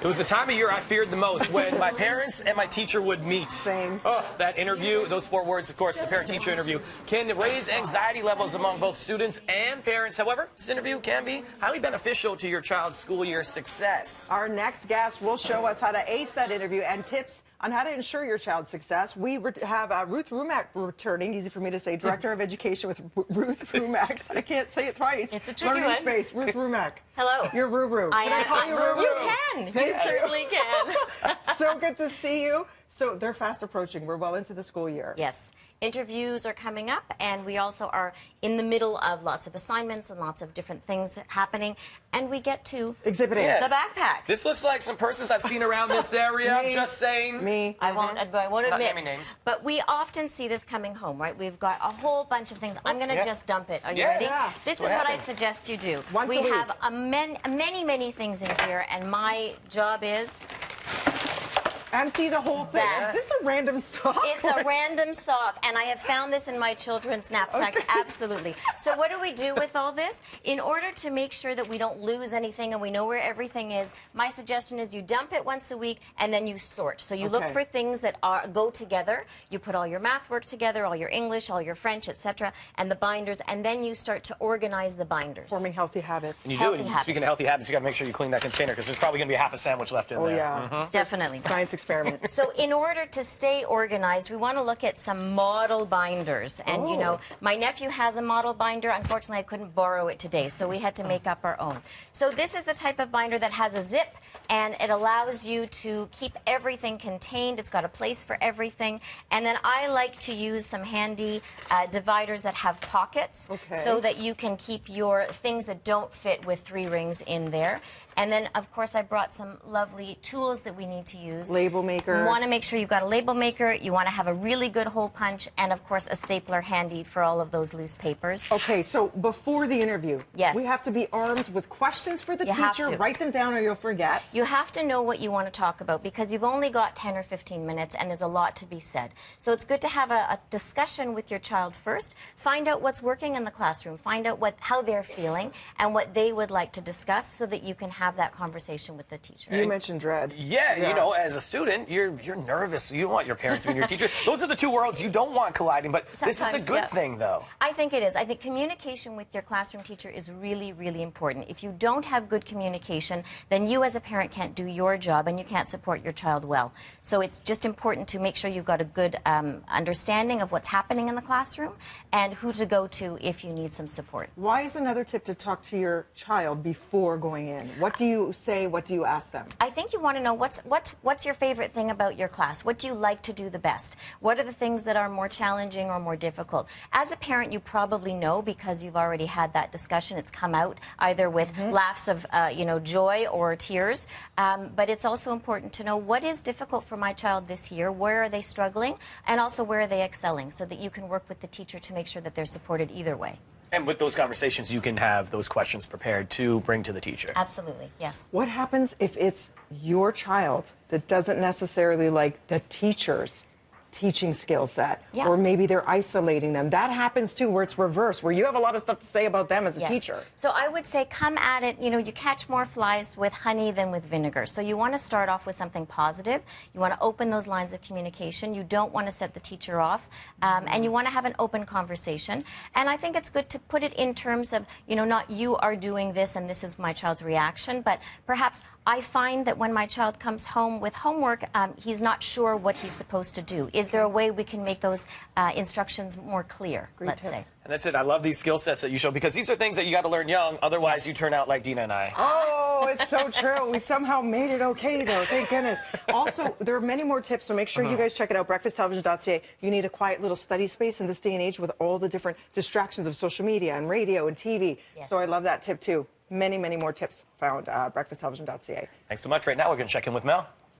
It was the time of year I feared the most, when my parents and my teacher would meet. Same. Oh, that interview, those 4 words, of course, the parent-teacher interview, can raise anxiety levels among both students and parents. However, this interview can be highly beneficial to your child's school year success. Our next guest will show us how to ace that interview and tips on how to ensure your child's success. We have Ruth Rumack returning, easy for me to say, Director of Education with Ruth Rumack. I can't say it twice. It's a tricky Learning one. Space, Ruth Rumack. Hello. You're Ruru. I Can I call you Ruru? You can. You certainly can. So good to see you. So they're fast approaching. We're well into the school year. Yes. Interviews are coming up, and we also are in the middle of lots of assignments and lots of different things happening, and we get to Exhibit A. the backpack. This looks like some persons I've seen around this area. I'm just saying. Me. I won't admit. naming names. But we often see this coming home, right? We've got a whole bunch of things. I'm going to just dump it. Are you ready? Yeah. This That's is what what I happens. suggest you do. Once a we week. have many things in here, and my job is... Empty the whole thing. That. Is this a random sock? It's a random sock, and I have found this in my children's knapsacks, absolutely. So what do we do with all this? In order to make sure that we don't lose anything and we know where everything is, my suggestion is you dump it once a week and then you sort. So you look for things that go together. You put all your math work together, all your English, all your French, etc., and the binders, and then you start to organize the binders. Forming healthy habits. And you Healthy do. habits. Speaking of healthy habits, you got to make sure you clean that container, because there's probably going to be half a sandwich left in there. Oh, yeah. Definitely. Science experiment. So in order to stay organized, we want to look at some model binders. And, you know, my nephew has a model binder. Unfortunately, I couldn't borrow it today, so we had to make up our own. So this is the type of binder that has a zip, and it allows you to keep everything contained. It's got a place for everything. And then I like to use some handy dividers that have pockets, so that you can keep your things that don't fit with 3 rings in there. And then, of course, I brought some lovely tools that we need to use. Label maker. You want to make sure you've got a label maker. You want to have a really good hole punch, and, of course, a stapler handy for all of those loose papers. Okay, so before the interview, Yes. we have to be armed with questions for the You have teacher. to. Write them down or you'll forget. You have to know what you want to talk about, because you've only got 10 or 15 minutes, and there's a lot to be said. So it's good to have a discussion with your child first. Find out what's working in the classroom. Find out how they're feeling and what they would like to discuss, so that you can have that conversation with the teacher. You mentioned dread. Yeah, you know, as a student, you're nervous. You don't want your parents being your teacher. Those are the 2 worlds you don't want colliding, but this is a Sometimes, good yeah. thing, though. I think it is. I think communication with your classroom teacher is really, really important. If you don't have good communication, then you as a parent can't do your job, and you can't support your child well. So it's just important to make sure you've got a good understanding of what's happening in the classroom and who to go to if you need some support. Why is another tip to talk to your child before going in? What do you say? What do you ask them? I think you want to know what's your favorite thing about your class? What do you like to do the best? What are the things that are more challenging or more difficult? As a parent, you probably know, because you've already had that discussion. It's come out either with laughs of joy or tears. But it's also important to know what is difficult for my child this year, where are they struggling, and also where are they excelling, so that you can work with the teacher to make sure that they're supported either way. And with those conversations, you can have those questions prepared to bring to the teacher. Absolutely, yes. What happens if it's your child that doesn't necessarily like the teacher's teaching skill set? Yeah. Or maybe they're isolating them. That happens too, where it's reversed, where you have a lot of stuff to say about them as a teacher. So I would say come at it, you catch more flies with honey than with vinegar. So you want to start off with something positive. You want to open those lines of communication. You don't want to set the teacher off. And you want to have an open conversation. And I think it's good to put it in terms of, not you are doing this and this is my child's reaction, but perhaps I find that when my child comes home with homework, he's not sure what he's supposed to do. Is there a way we can make those instructions more clear, let's say? And that's it. I love these skill sets that you show, because these are things that you got to learn young. Otherwise, you turn out like Dina and I. Oh, it's so true. We somehow made it okay, though. Thank goodness. Also, there are many more tips, so make sure you guys check it out, breakfasttelevision.ca. You need a quiet little study space in this day and age with all the different distractions of social media and radio and TV. So I love that tip, too. Many more tips found breakfasttelevision.ca. Thanks so much. Right now, we're going to check in with Mel.